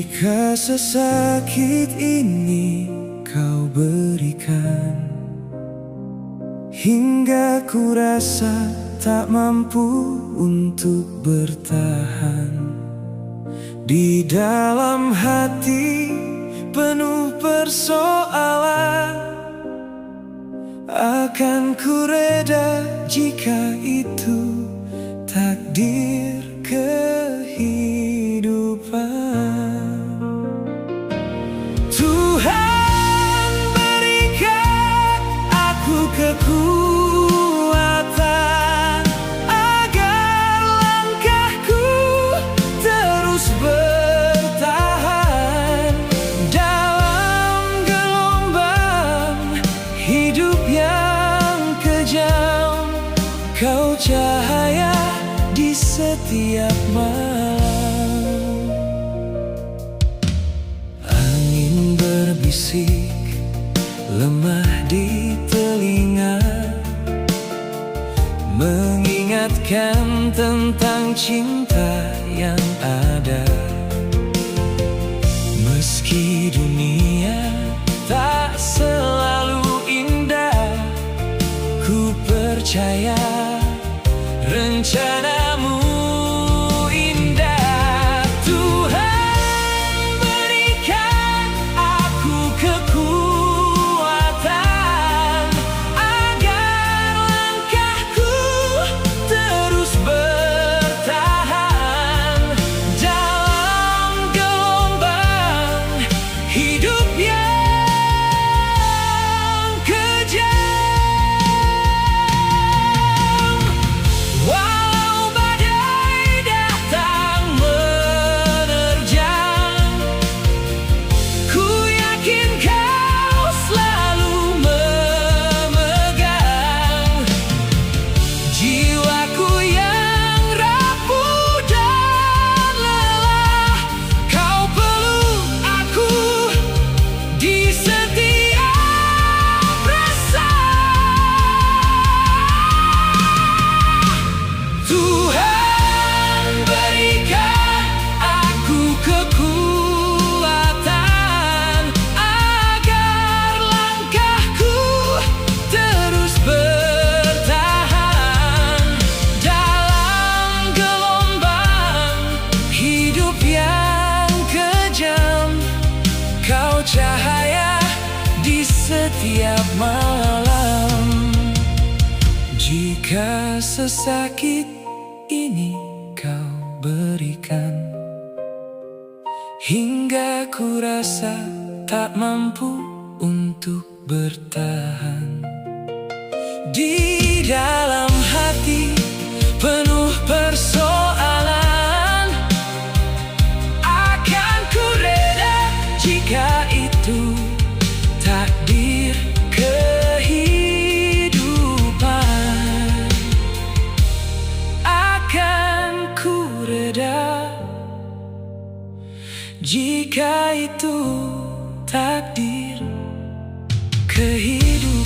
Jika sesakit ini kau berikan, hingga ku rasa tak mampu untuk bertahan. Di dalam hati penuh persoalan, akan ku reda jika itu takdir kehidupan. Tuhan berikan aku kekuatan agar langkahku terus bertahan dalam gelombang hidup yang kejam. Kau cahaya di setiap malam. Angin berbisik lemah di telinga, mengingatkan tentang cinta yang ada. Meski dunia tak selalu indah, ku percaya rencanamu indah. Tuhan berikan aku kekuatan agar langkahku terus bertahan dalam gelombang hidup yang kejam. Walau badai datang menerjang, ku yakin kau selalu memegang jiwaku yang rapuh dan lelah. Kau peluk aku di setiap rasa. Tuhan berikan aku kekuatan agar langkahku terus bertahan dalam gelombang hidup yang kejam. Kau cahaya di setiap malam. Jika sesakit ini kau berikan, hingga ku rasa tak mampu untuk bertahan. Di dalam hati penuh persoalan, akan ku reda jika itu takdir kehidupan. Akan ku reda jika itu takdir kehidupan.